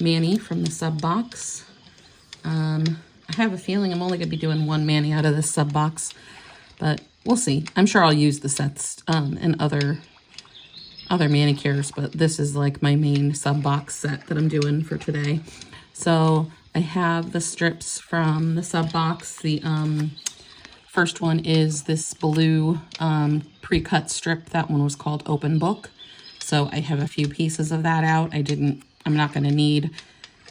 mani from the sub box. I have a feeling I'm only going to be doing one mani out of this sub box, but we'll see. I'm sure I'll use the sets in other manicures, but this is like my main sub box set that I'm doing for today. So I have the strips from the sub box. The first one is this blue pre-cut strip. That one was called Open Book. So I have a few pieces of that out. I'm not going to need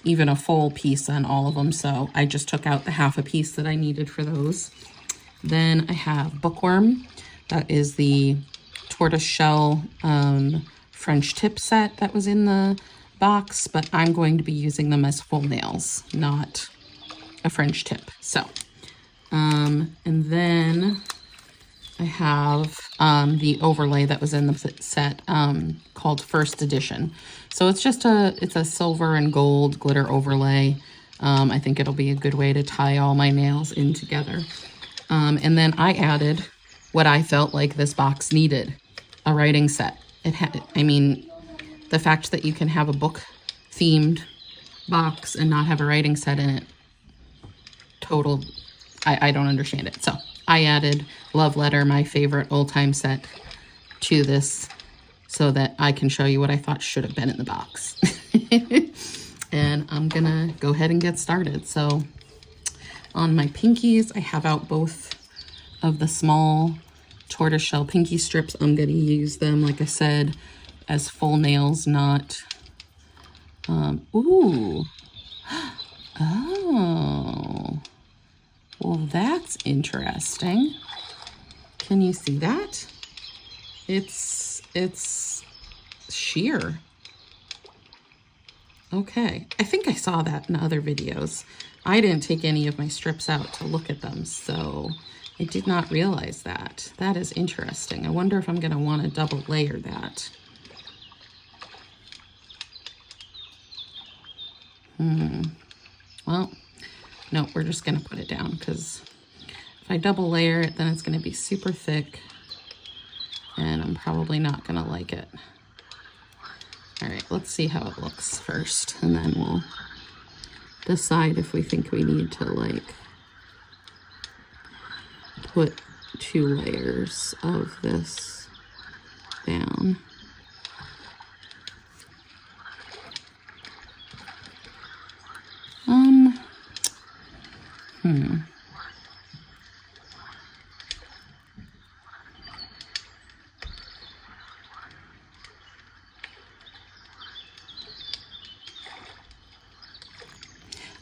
even a full piece on all of them, so I just took out the half a piece that I needed for those. Then I have Bookworm. That is the tortoiseshell French tip set that was in the box, but I'm going to be using them as full nails, not a French tip. So, and then I have the overlay that was in the set called First Edition. So it's just it's a silver and gold glitter overlay. I think it'll be a good way to tie all my nails in together. And then I added what I felt like this box needed, a writing set. I mean, the fact that you can have a book themed box and not have a writing set in it, I don't understand it. So I added Love Letter, my favorite old time set, to this so that I can show you what I thought should have been in the box. And I'm gonna go ahead and get started. So on my pinkies, I have out both of the small tortoiseshell pinky strips. I'm gonna use them, like I said, as full nails, not, ooh, oh, well, that's interesting. Can you see that? It's sheer. Okay, I think I saw that in other videos. I didn't take any of my strips out to look at them, so I did not realize that. That is interesting. I wonder if I'm gonna want to double layer that. Well, no, we're just gonna put it down, because if I double layer it, then it's gonna be super thick, and I'm probably not gonna like it. All right, let's see how it looks first, and then we'll decide if we think we need to like put 2 layers of this down.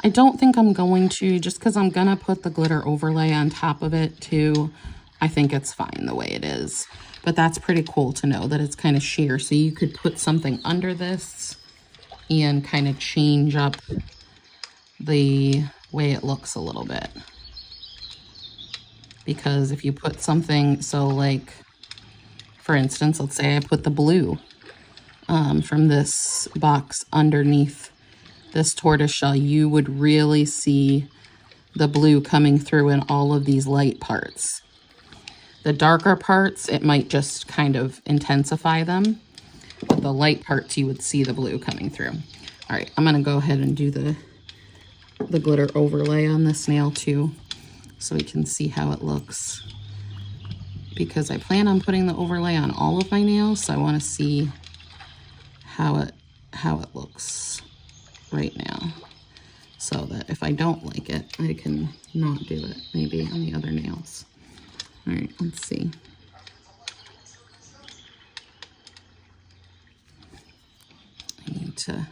I don't think I'm going to, just because I'm going to put the glitter overlay on top of it too. I think it's fine the way it is. But that's pretty cool to know that it's kind of sheer. So you could put something under this and kind of change up the way it looks a little bit. Because if you put something, so like, for instance, let's say I put the blue from this box underneath this tortoiseshell, you would really see the blue coming through in all of these light parts. The darker parts, it might just kind of intensify them, but the light parts, you would see the blue coming through. All right, I'm gonna go ahead and do the glitter overlay on this nail too, so we can see how it looks. Because I plan on putting the overlay on all of my nails, so I wanna see how it looks right now, so that if I don't like it, I can not do it, maybe on the other nails. All right, let's see. I need to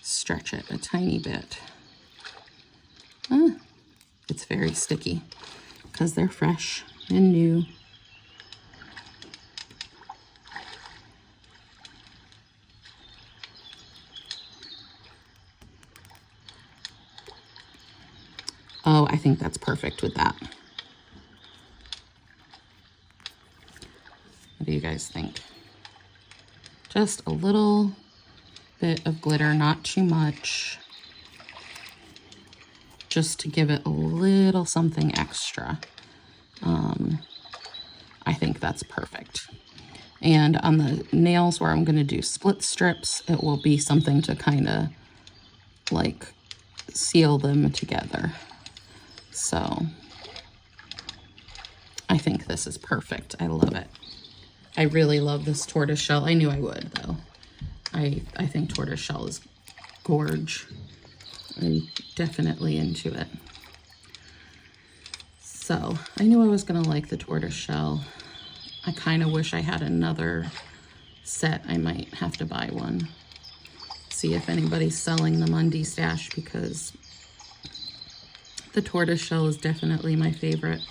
stretch it a tiny bit. It's very sticky because they're fresh and new. Oh, I think that's perfect with that. What do you guys think? Just a little bit of glitter, not too much, just to give it a little something extra. I think that's perfect. And on the nails where I'm going to do split strips, it will be something to kind of like seal them together. So I think this is perfect. I love it. I really love this tortoise shell. I knew I would, though. I think tortoise shell is gorge. I'm definitely into it. So I knew I was gonna like the tortoise shell. I kind of wish I had another set. I might have to buy one. See if anybody's selling them on D-Stash, because the tortoise shell is definitely my favorite.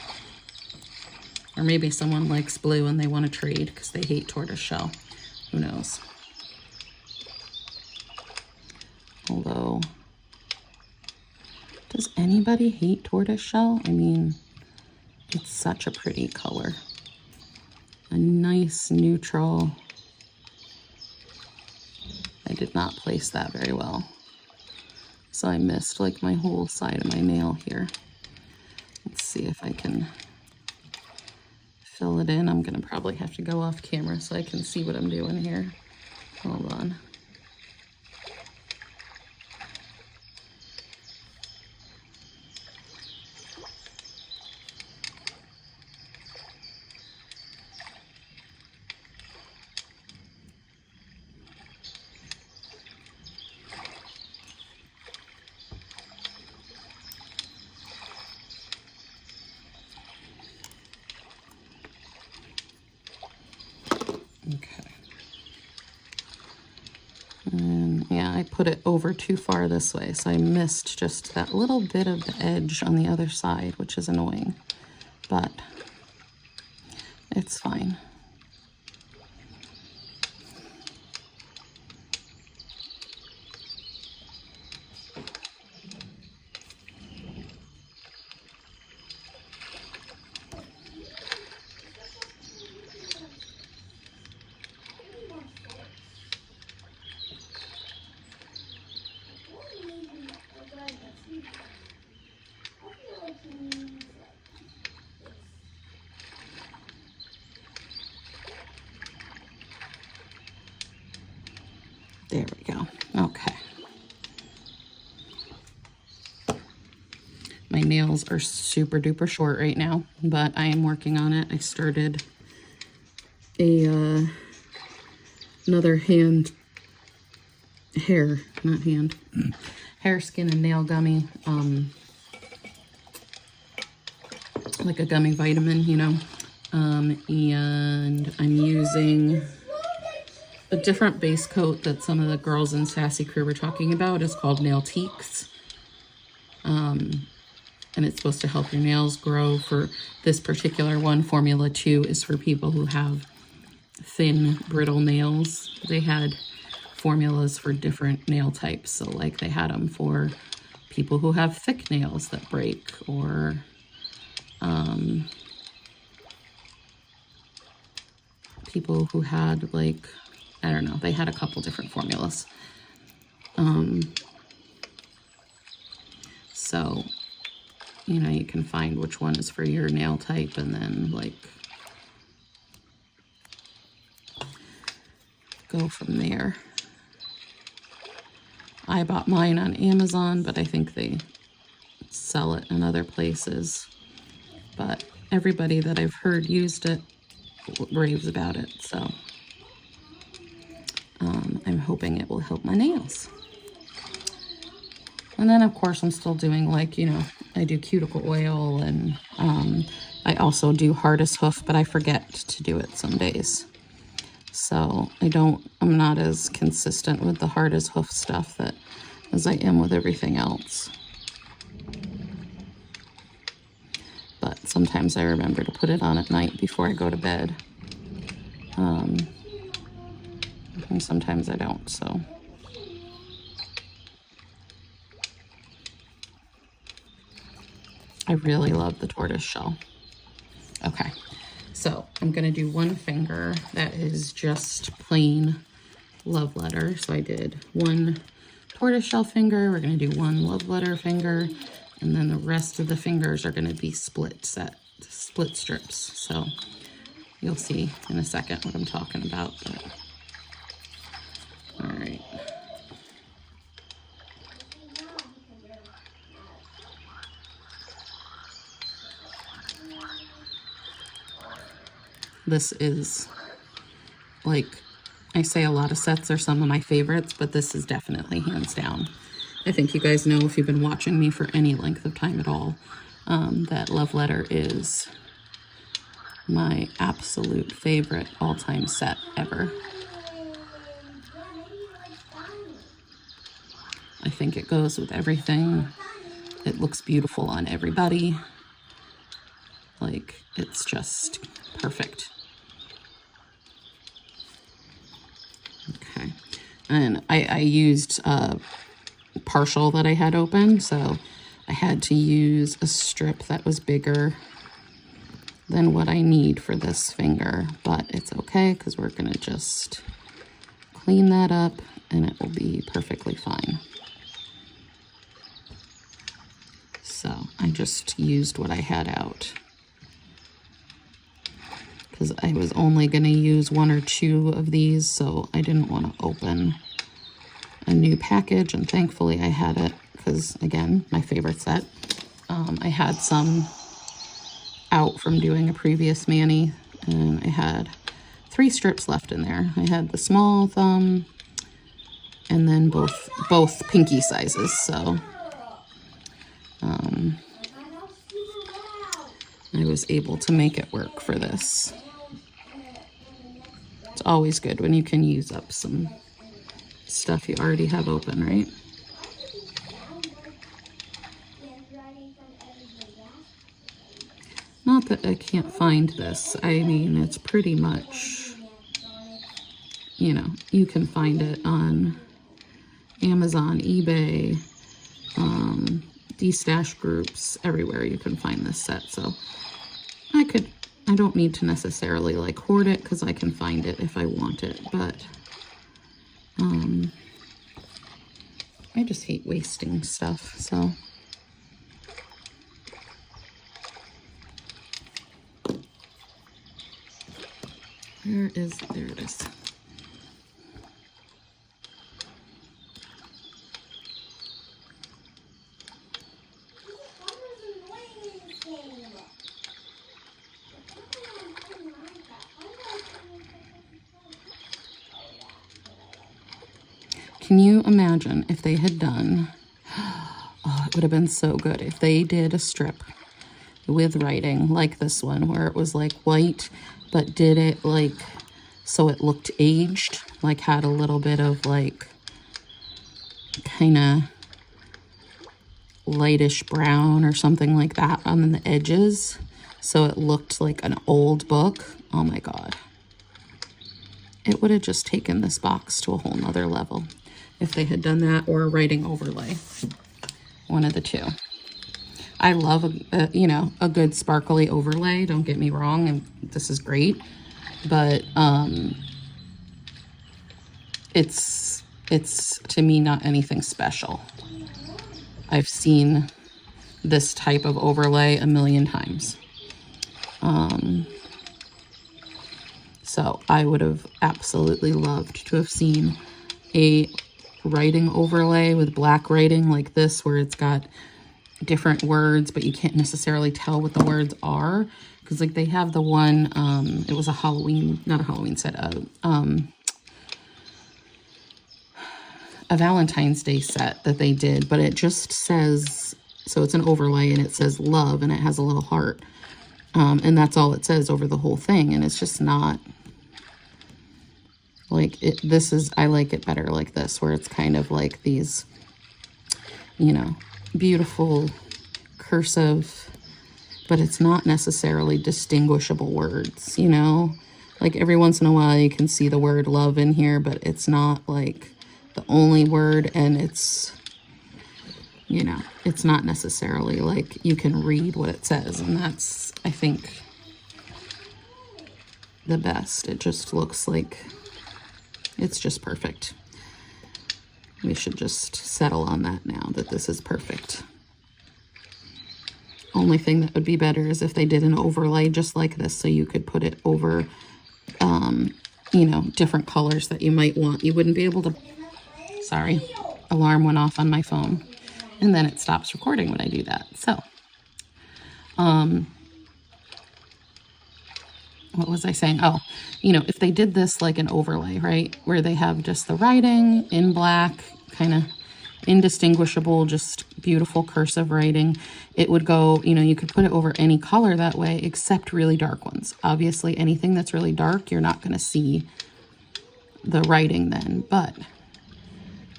Or maybe someone likes blue and they want to trade because they hate tortoise shell. Who knows? Although, does anybody hate tortoise shell? I mean, it's such a pretty color. A nice neutral. I did not place that very well. So I missed like my whole side of my nail here. Let's see if I can fill it in. I'm gonna probably have to go off camera so I can see what I'm doing here. Hold on. Okay. And yeah, I put it over too far this way, so I missed just that little bit of the edge on the other side, which is annoying, but it's fine. There we go. Okay. My nails are super duper short right now, but I am working on it. I started another hair, skin and nail gummy, like a gummy vitamin, you know, and I'm using a different base coat that some of the girls in Sassy Crew were talking about. It's called Nail Teaks. And it's supposed to help your nails grow. For this particular one, Formula 2 is for people who have thin, brittle nails. They had formulas for different nail types. So like they had them for people who have thick nails that break, or people who had like, I don't know, they had a couple different formulas. So, you know, you can find which one is for your nail type and then like go from there. I bought mine on Amazon, but I think they sell it in other places. But everybody that I've heard used it raves about it, so I'm hoping it will help my nails. And then, of course, I'm still doing, like, you know, I do cuticle oil, and I also do hardest hoof, but I forget to do it some days. So I'm not as consistent with the hardest hoof stuff as I am with everything else. But sometimes I remember to put it on at night before I go to bed. And sometimes I don't, so. I really love the tortoise shell. Okay, so I'm gonna do one finger that is just plain love letter. So I did one tortoise shell finger, we're gonna do one love letter finger, and then the rest of the fingers are gonna be split strips. So you'll see in a second what I'm talking about. But, all right. This is, like, I say a lot of sets are some of my favorites, but this is definitely hands down. I think you guys know, if you've been watching me for any length of time at all, that Love Letter is my absolute favorite all-time set ever. I think it goes with everything. It looks beautiful on everybody. Like, it's just perfect. Okay, and I used a partial that I had open, so I had to use a strip that was bigger than what I need for this finger, but it's okay because we're gonna just clean that up and it will be perfectly fine. So I just used what I had out because I was only going to use 1 or 2 of these, so I didn't want to open a new package, and thankfully I had it because, again, my favorite set. I had some out from doing a previous mani, and I had 3 strips left in there. I had the small thumb and then both pinky sizes, so I was able to make it work for this. It's always good when you can use up some stuff you already have open, right? Not that I can't find this. I mean, it's pretty much, you know, you can find it on Amazon, eBay, D-stash groups, everywhere you can find this set. So I don't need to necessarily like hoard it because I can find it if I want it, but I just hate wasting stuff, so. There it is. Can you imagine if they had done, oh, it would have been so good if they did a strip with writing like this one, where it was like white, but did it like, so it looked aged, like had a little bit of like kind of lightish brown or something like that on the edges. So it looked like an old book. Oh my God. It would have just taken this box to a whole nother level if they had done that, or a writing overlay. One of the two. I love a good sparkly overlay, don't get me wrong, and this is great, but it's to me not anything special. I've seen this type of overlay a million times. So I would have absolutely loved to have seen a writing overlay with black writing like this, where it's got different words, but you can't necessarily tell what the words are. Because like they have the one, it was a Halloween, not a Halloween set, a Valentine's Day set that they did, but it just says, so it's an overlay and it says love and it has a little heart. And that's all it says over the whole thing. And it's just not like it. This is, I like it better like this, where it's kind of like these, you know, beautiful cursive, but it's not necessarily distinguishable words, you know, like every once in a while you can see the word love in here, but it's not like the only word, and it's, you know, it's not necessarily like you can read what it says, and that's, I think, the best. It just looks like it's just perfect. We should just settle on that now, that this is perfect. Only thing that would be better is if they did an overlay just like this, so you could put it over, you know, different colors that you might want. You wouldn't be able to, sorry, alarm went off on my phone, and then it stops recording when I do that. So, what was I saying? Oh, you know, if they did this like an overlay, right, where they have just the writing in black, kind of indistinguishable, just beautiful cursive writing, it would go, you know, you could put it over any color that way, except really dark ones. Obviously, anything that's really dark, you're not going to see the writing then, but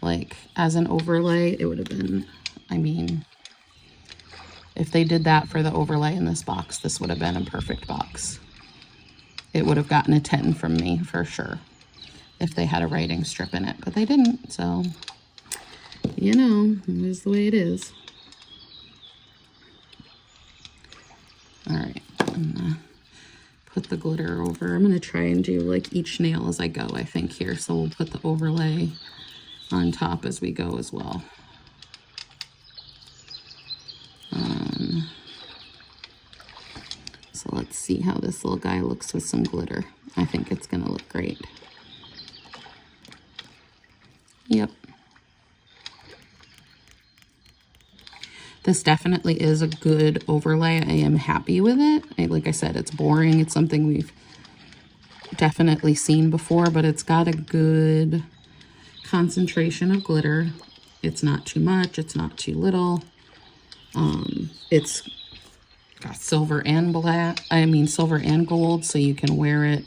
like as an overlay, it would have been, I mean, if they did that for the overlay in this box, this would have been a perfect box. It would have gotten a 10 from me for sure if they had a writing strip in it, but they didn't, so you know, it is the way it is. All right, I'm gonna put the glitter over. I'm gonna try and do like each nail as I go, I think, here. So we'll put the overlay on top as we go as well. So let's see how this little guy looks with some glitter. I think it's gonna look great. Yep. This definitely is a good overlay. I am happy with it. Like I said, it's boring. It's something we've definitely seen before, but it's got a good concentration of glitter. It's not too much. It's not too little. It's got silver and black. I mean, silver and gold, so you can wear it,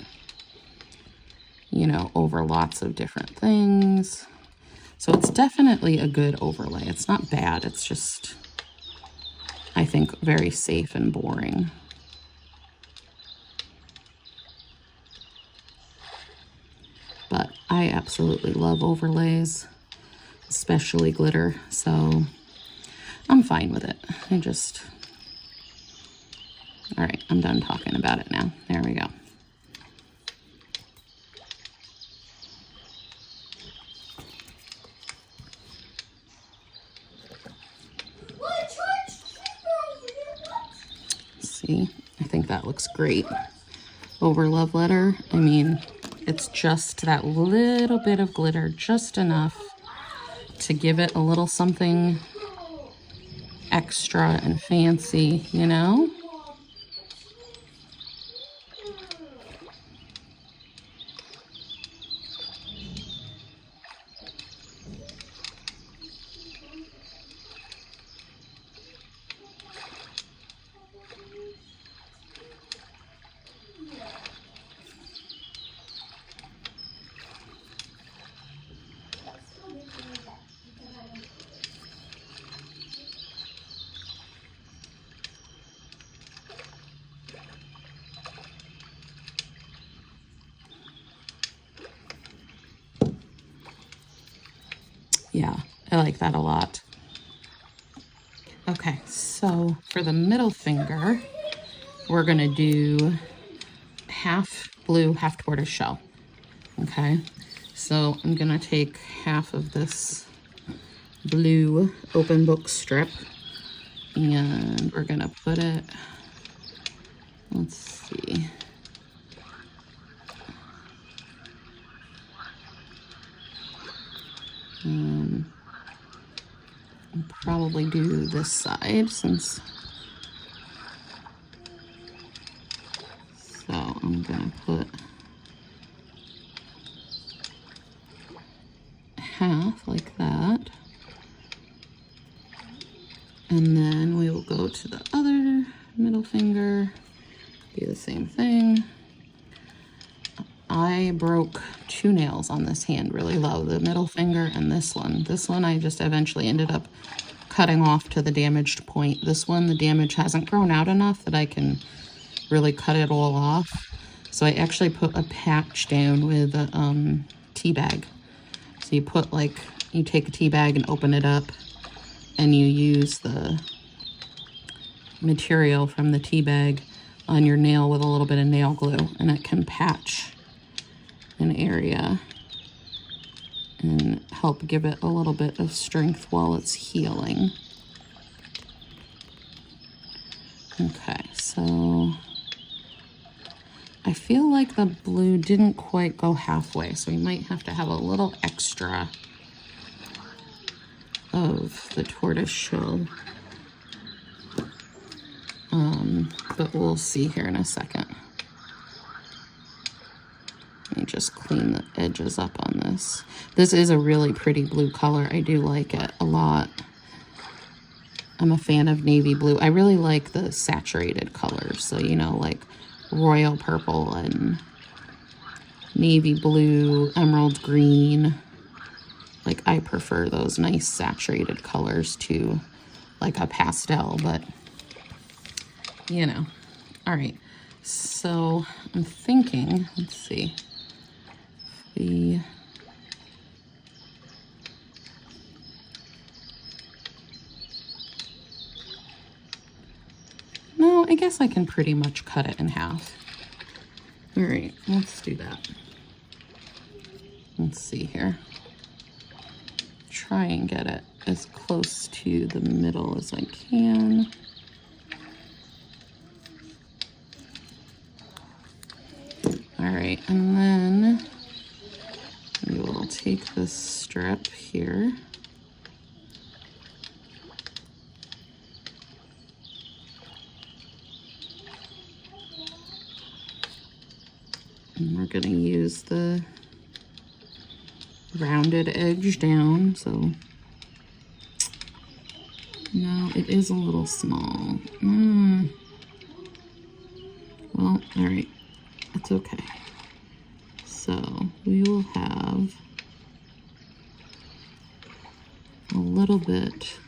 you know, over lots of different things. So it's definitely a good overlay. It's not bad. It's just, I think, very safe and boring. But I absolutely love overlays, especially glitter, so I'm fine with it. All right, I'm done talking about it now. There we go. See, I think that looks great. Over love letter, I mean, it's just that little bit of glitter, just enough to give it a little something extra and fancy, you know? Yeah, I like that a lot. Okay, so for the middle finger, we're gonna do half blue, half tortoise shell. Okay, so I'm gonna take half of this blue open book strip and we're gonna put it, let's see. I'll probably do this side since, so I'm gonna put half like that. And then we will go to the other middle finger, do the same thing. I broke 2 nails on this hand really low, the middle finger and this one. This one I just eventually ended up cutting off to the damaged point. This one, the damage hasn't grown out enough that I can really cut it all off. So I actually put a patch down with a tea bag. So you put you take a tea bag and open it up and you use the material from the tea bag on your nail with a little bit of nail glue, and it can patch an area and help give it a little bit of strength while it's healing. Okay, so I feel like the blue didn't quite go halfway, so we might have to have a little extra of the tortoise shell. But we'll see here in a second. just clean the edges up on this. This is a really pretty blue color. I do like it a lot. I'm a fan of navy blue. I really like the saturated colors. So, you know, like royal purple and navy blue, emerald green. Like, I prefer those nice saturated colors to like a pastel, but you know. All right, so I'm thinking, let's see, no, I guess I can pretty much cut it in half. All right, let's do that. Let's see here. Try and get it as close to the middle as I can. All right, and then we will take this strip here. And we're going to use the rounded edge down, so no, it is a little small. Well, all right, it's okay. So we will have a little bit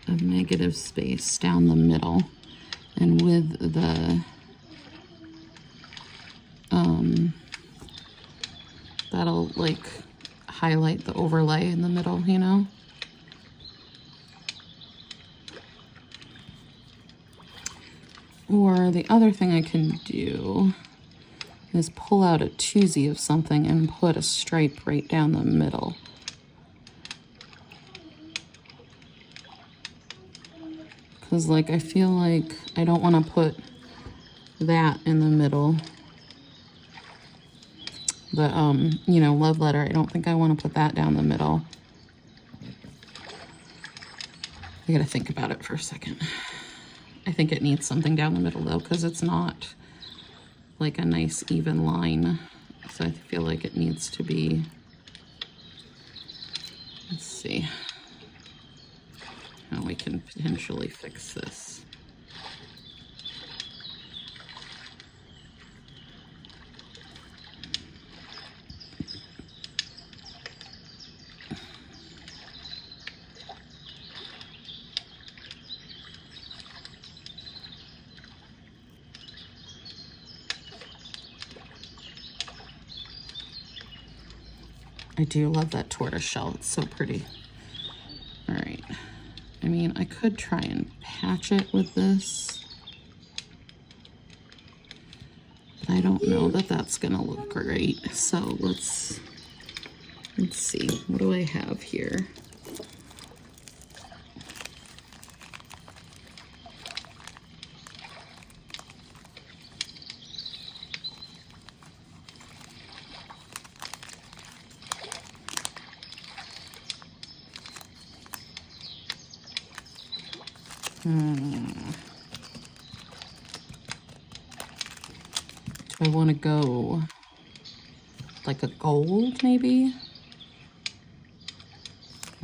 of negative space down the middle, and with the that'll like highlight the overlay in the middle, you know. Or the other thing I can do is pull out a twosie of something and put a stripe right down the middle. Because like I feel like I don't want to put that in the middle. The you know, love letter, I don't think I want to put that down the middle. I gotta think about it for a second. I think it needs something down the middle though, because it's not like a nice even line. So I feel like it needs to be, let's see how we can potentially fix this. I do love that tortoise shell. It's so pretty. All right. I mean, I could try and patch it with this, but I don't know that that's gonna look great. So let's see. What do I have here? Do I want to go like a gold maybe?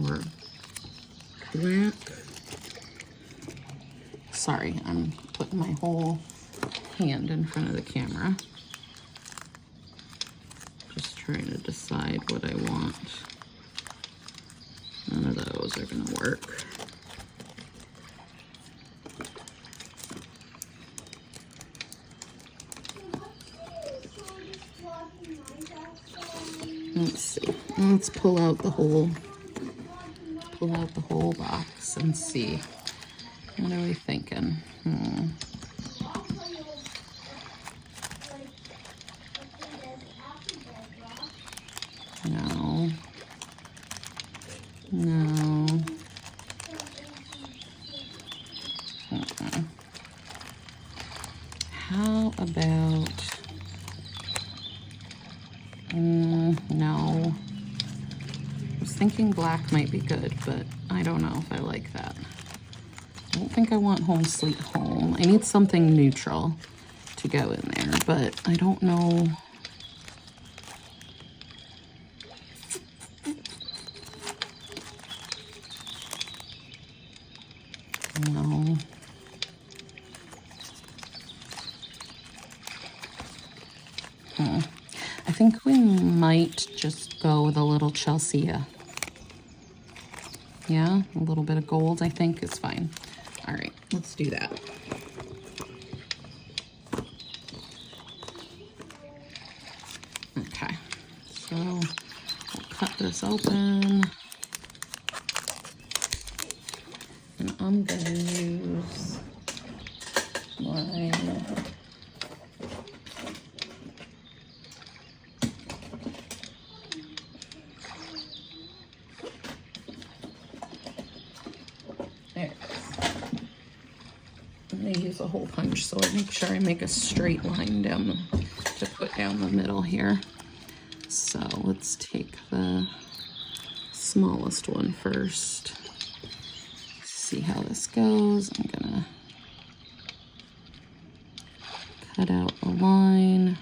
Or black? Sorry, I'm putting my whole hand in front of the camera. Just trying to decide what I want. None of those are going to work. Let's see. Let's pull out the whole box and see. What are we thinking? No. No. How about... no. I was thinking black might be good, but I don't know if I like that. I don't think I want Home Sweet Home. I need something neutral to go in there, but I don't know. I think we might just go with a little Chelsea. Yeah, a little bit of gold I think is fine. All right, let's do that. Okay, so we'll cut this open. And I'm gonna use my there it is. I'm gonna use a hole punch so I make sure I make a straight line down to put down the middle here. So let's take the smallest one first. See how this goes. I'm gonna cut out a line.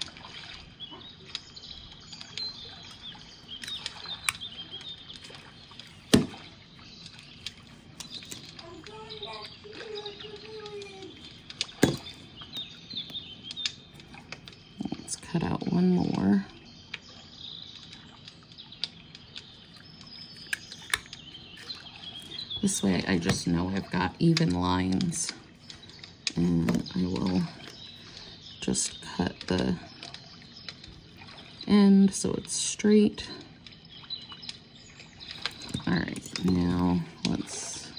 Let's cut out one more. This way I just know I've got even lines, and I will just cut the end so it's straight. All right, now let's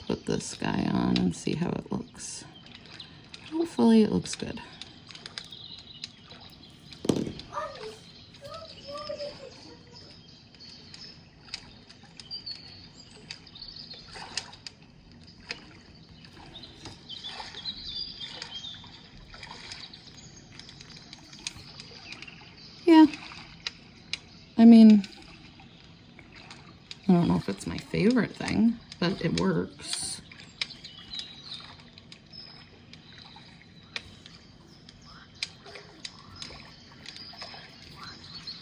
put this guy on and see how it looks. Hopefully it looks good. Yeah, I mean, I don't know if it's my favorite thing, but it works.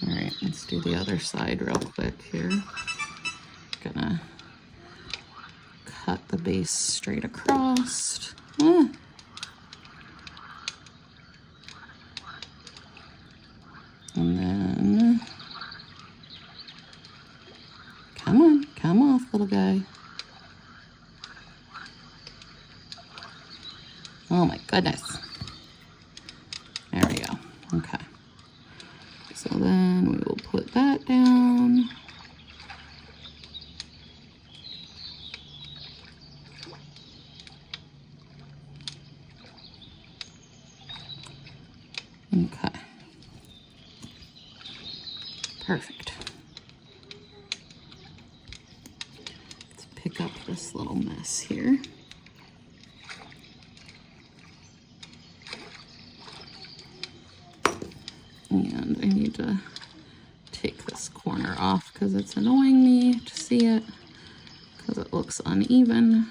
All right, let's do the other side real quick here. Gonna cut the base straight across. And then, come off, little guy. Oh my goodness. There we go. Okay. So then we will put that down. Okay. Perfect. Let's pick up this little mess here. And I need to take this corner off because it's annoying me to see it because it looks uneven.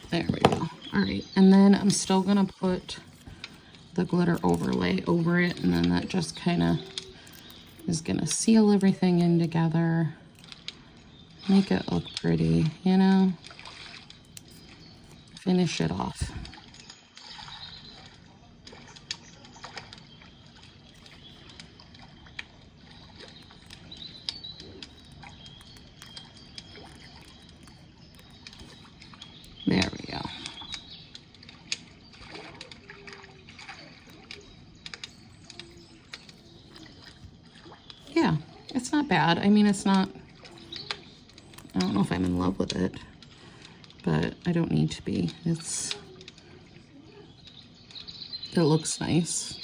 There we go. All right, and then I'm still gonna put the glitter overlay over it, and then that just kind of is gonna seal everything in together, make it look pretty, you know, finish it off. There we go. Yeah, it's not bad. I mean, it's not, I don't know if I'm in love with it, but I don't need to be. It looks nice.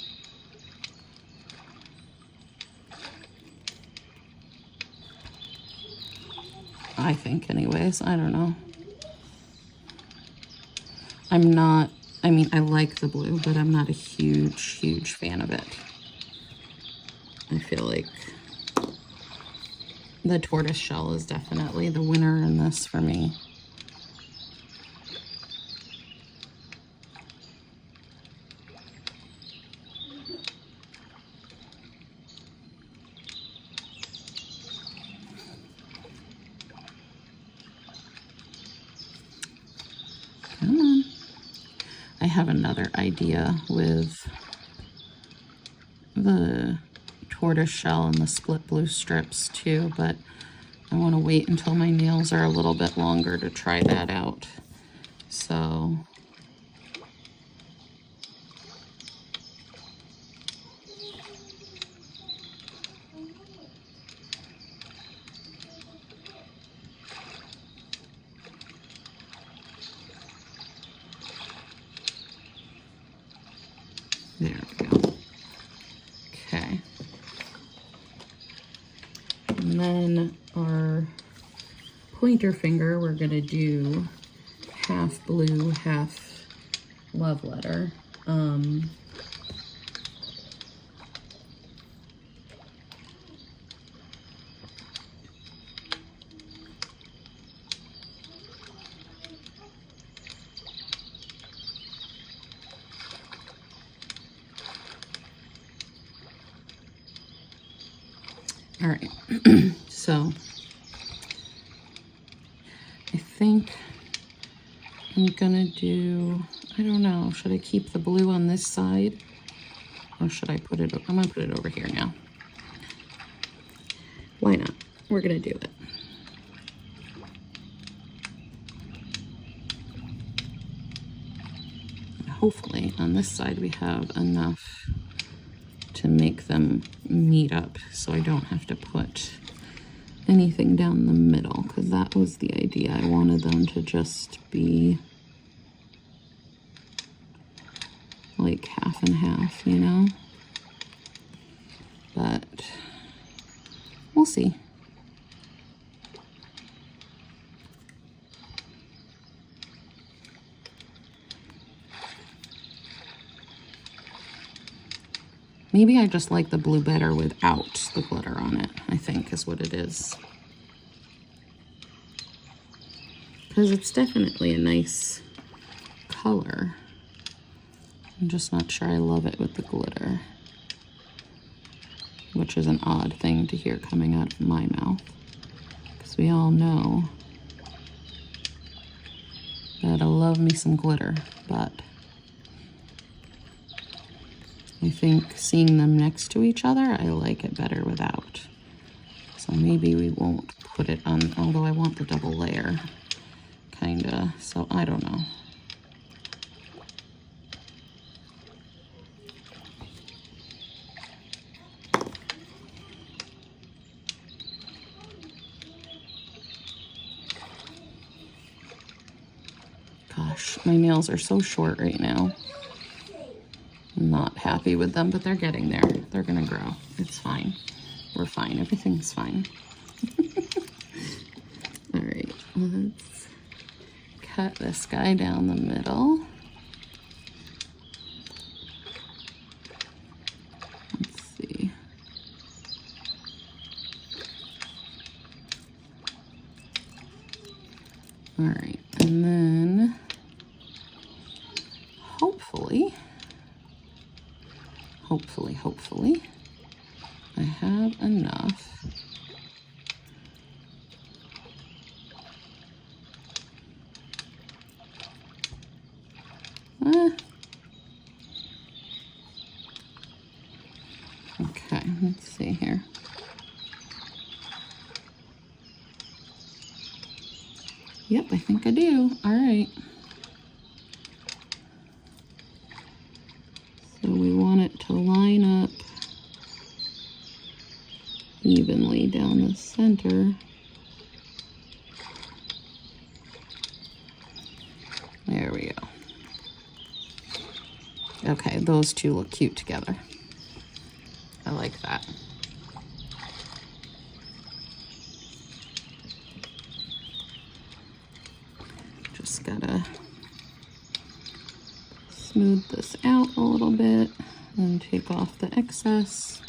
I think anyways, I don't know. I'm not, I mean, I like the blue, but I'm not a huge fan of it. I feel like the tortoise shell is definitely the winner in this for me. Come on. I have another idea with the tortoise shell and the split blue strips too, but I want to wait until my nails are a little bit longer to try that out. So there we go. Okay. And then our pointer finger, we're going to do half blue, half love letter. All right, so I think I'm gonna do, I don't know, should I keep the blue on this side or should I put it, I'm gonna put it over here now. Why not? We're gonna do it. Hopefully on this side we have enough to make them meet up so I don't have to put anything down the middle, because that was the idea. I wanted them to just be like half and half, you know? But we'll see. Maybe I just like the blue better without the glitter on it, I think is what it is. Because it's definitely a nice color. I'm just not sure I love it with the glitter, which is an odd thing to hear coming out of my mouth, because we all know that I love me some glitter, but I think seeing them next to each other, I like it better without. So maybe we won't put it on, although I want the double layer, kinda, so I don't know. Gosh, my nails are so short right now. I'm not happy with them, but they're getting there. They're gonna grow. It's fine. We're fine. Everything's fine. All right, let's cut this guy down the middle. Let's see. All right, and then hopefully, I have enough okay, let's see here. Yep, I think I do. All right. So we want it to line up evenly down the center. There we go. Okay, those two look cute together. I like that. Just gotta smooth this out a little bit and take off the excess.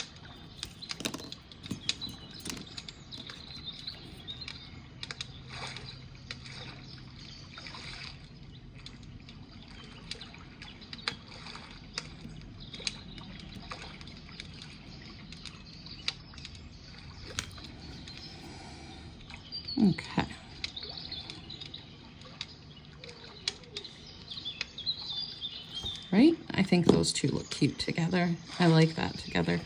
Okay. right? I think those two look cute together. I like that together.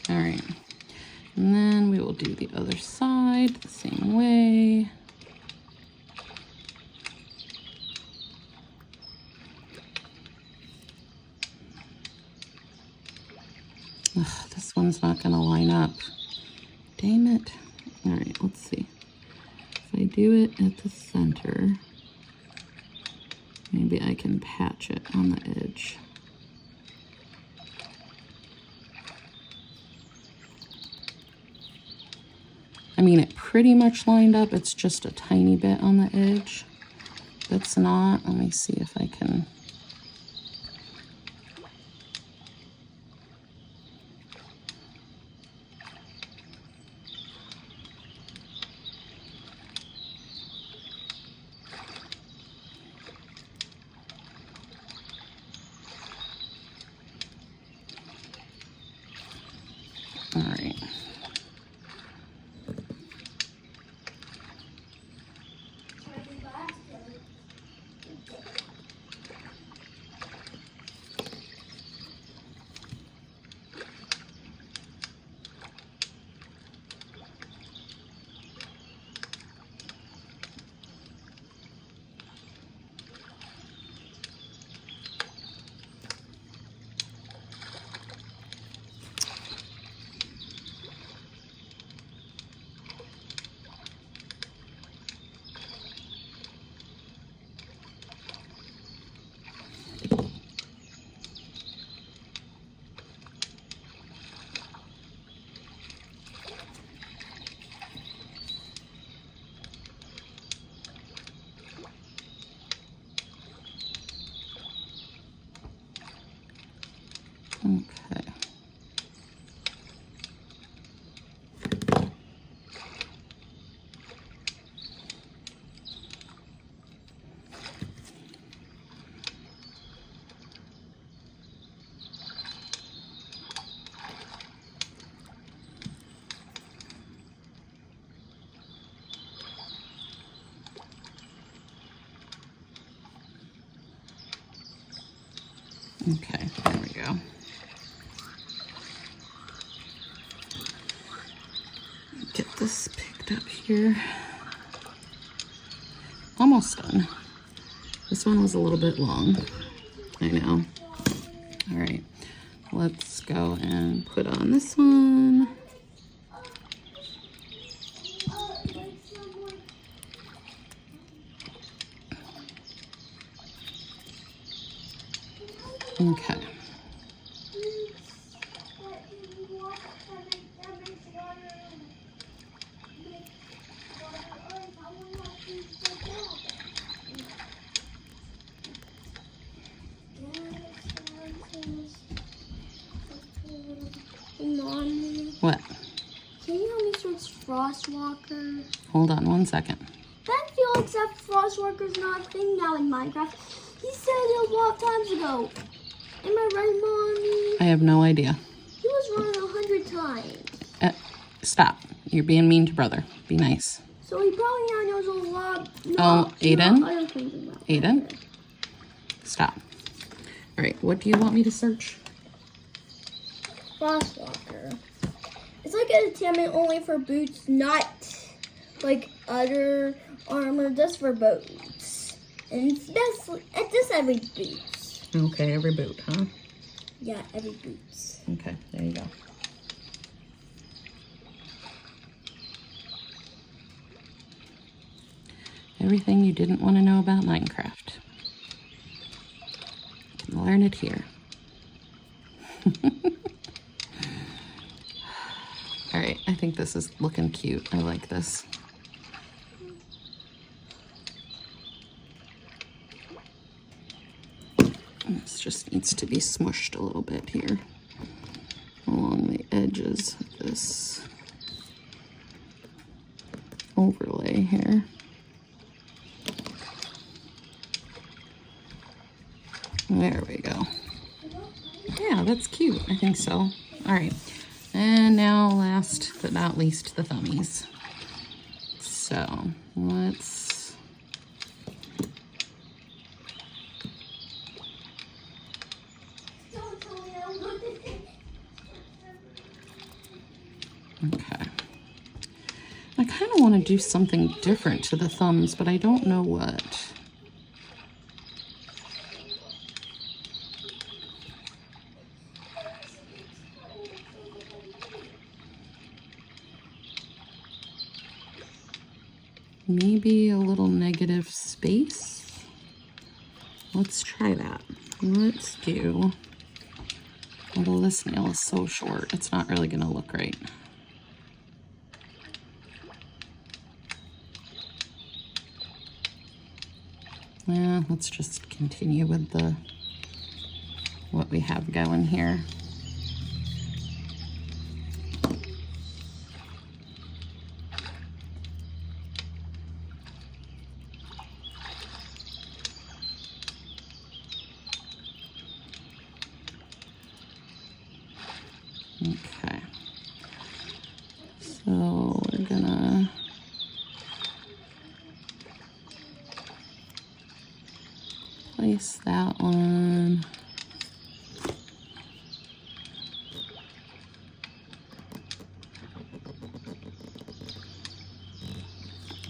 All right. And then we will do the other side the same way. Ugh, this one's not gonna line up. Damn it. All right, let's see. If I do it at the center, maybe I can patch it on the edge. I mean, it pretty much lined up. It's just a tiny bit on the edge. That's not. Let me see if I can. All right. Okay. Okay, there we go. Get this picked up here. Almost done. This one was a little bit long. I know. All right, let's go and put on this one. Okay. What? Can you help me search Frostwalker? Hold on one second. I feel except Frostwalker's not a thing now in Minecraft. He said it a lot of times ago. Am I right, Mommy? I have no idea. He was running 100 times. Stop. You're being mean to brother. Be nice. So he probably now knows a lot. Oh, Aiden? No, I don't think about Aiden? that. Stop. All right, what do you want me to search? Frostwalker. It's like an enchantment only for boots, not like other armor, just for boots. And it's just every boots. Okay, every boot, huh? Yeah, every boots. Okay, there you go. Everything you didn't want to know about Minecraft. You can learn it here. All right, I think this is looking cute. I like this. This just needs to be smushed a little bit here along the edges of this overlay here. There we go. Yeah, that's cute. I think so. All right. And now last but not least, the thummies. So let's want to do something different to the thumbs, but I don't know what. Maybe a little negative space. Let's try that. Let's do, although this nail is so short, it's not really going to look right. Yeah, let's just continue with what we have going here. Okay, so we're gonna place that one.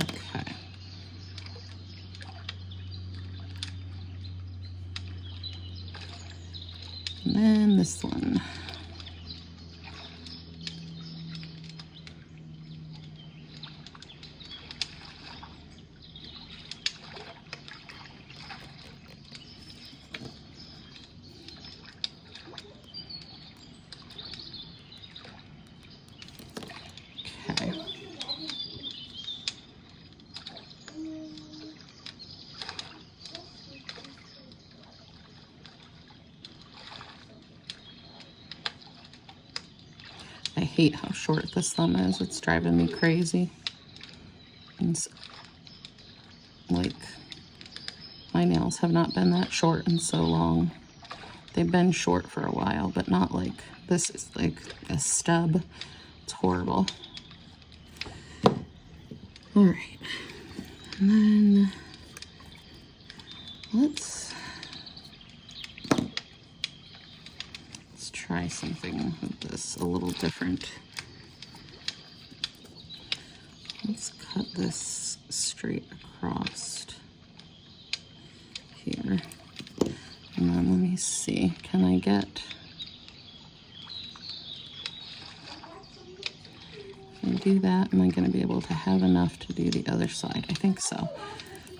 Okay. And then this one. Okay. I hate how short this thumb is. It's driving me crazy. And like, my nails have not been that short in so long. They've been short for a while, but not like, this is like a stub. It's horrible. All right, and then let's try something with this a little different. Let's cut this straight across here. And then let me see, can I get, if I do that, am I going to be able to have enough to do the other side? I think so.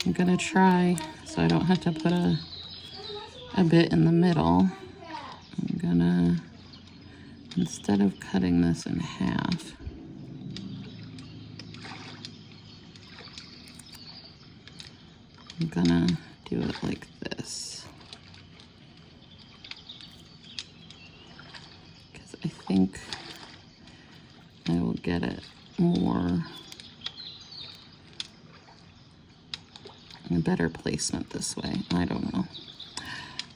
I'm going to try so I don't have to put a bit in the middle. I'm going to, instead of cutting this in half, I'm going to do it like this. Because I think I will get it more, a better placement this way. I don't know.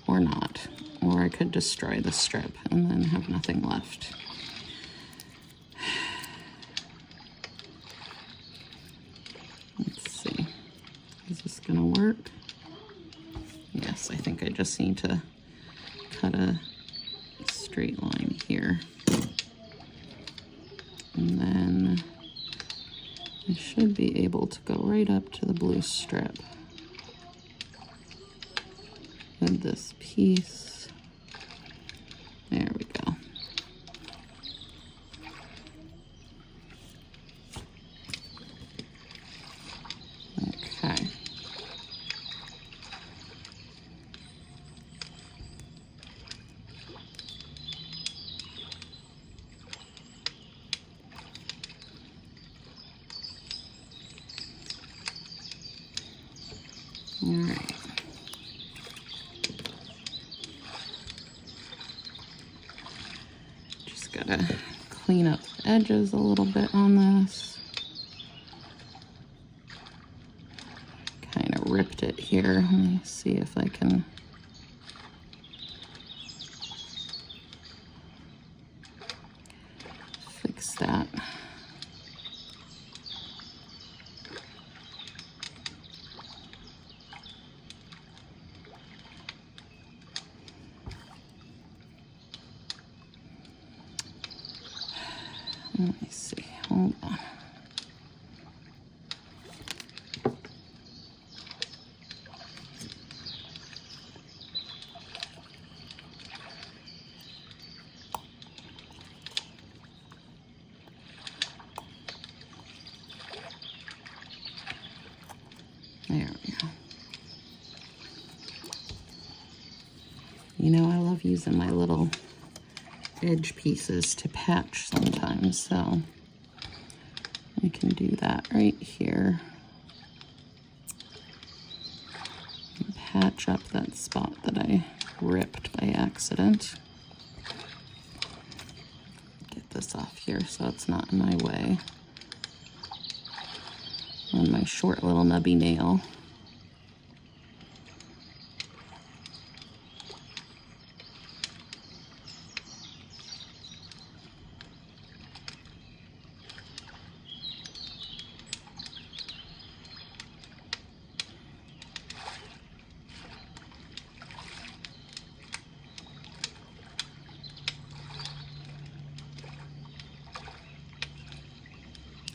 Or not. Or I could destroy the strip and then have nothing left. Let's see. Is this gonna work? Yes, I think I just need to cut a straight line here. And then I should be able to go right up to the blue strip with this piece. There we go. Okay. All right. Just gotta clean up the edges a little bit on this. Kind of ripped it here. Let me see if I can. Fix that. Let me see, hold on. you know, I love using my little edge pieces to patch sometimes, so I can do that right here. And patch up that spot that I ripped by accident. Get this off here so it's not in my way. On my short little nubby nail.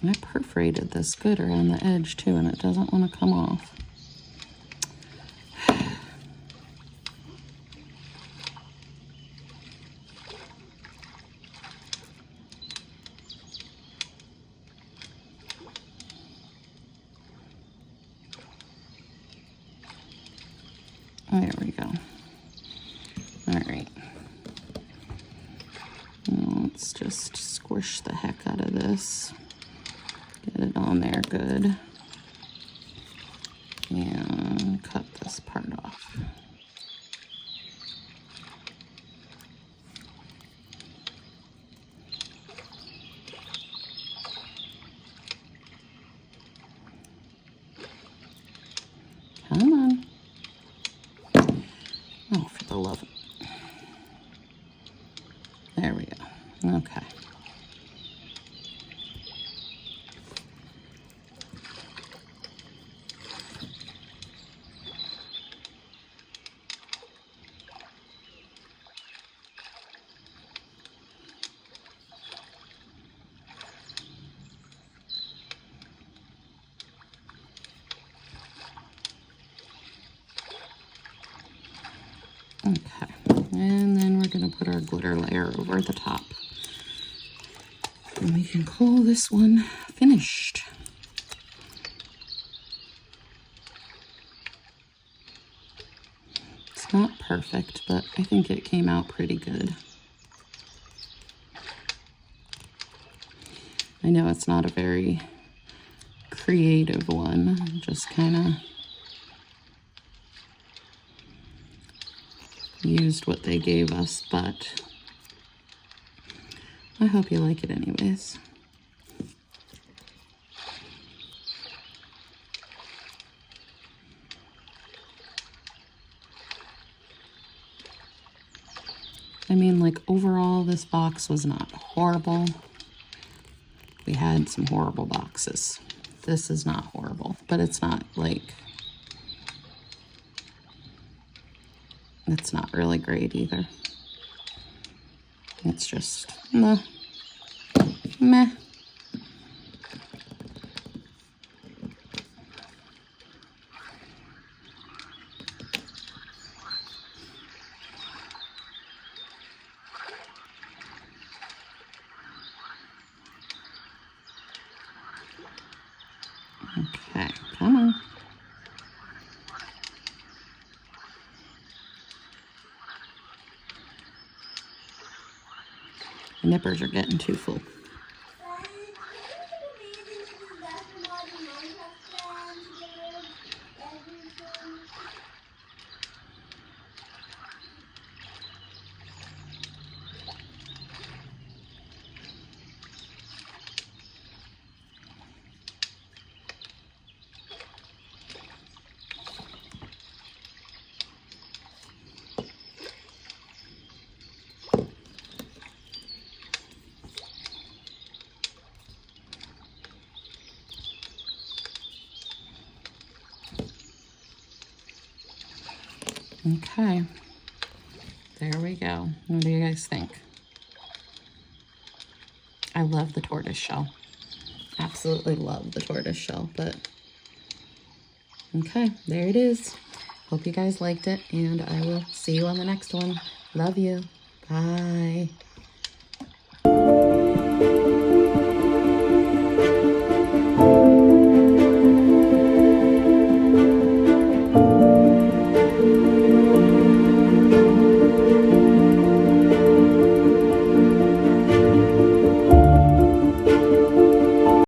I perforated this good around the edge too, and it doesn't want to come off. There we go. All right. Now let's just squish the heck out of this. Get it on there good. And cut this part off. Come on. Oh, for the love of it. There we go. Okay. Okay, and then we're going to put our glitter layer over the top. And we can call this one finished. It's not perfect, but I think it came out pretty good. I know it's not a very creative one, just kind of used what they gave us, but I hope you like it anyways. I mean, like, overall, this box was not horrible. We had some horrible boxes. This is not horrible, but it's not like, it's not really great either. It's just meh. Okay, come on. The nippers are getting too full. Okay, there we go. What do you guys think? I love the tortoise shell. Absolutely love the tortoise shell, but okay, there it is. Hope you guys liked it, and I will see you on the next one. Love you. Bye.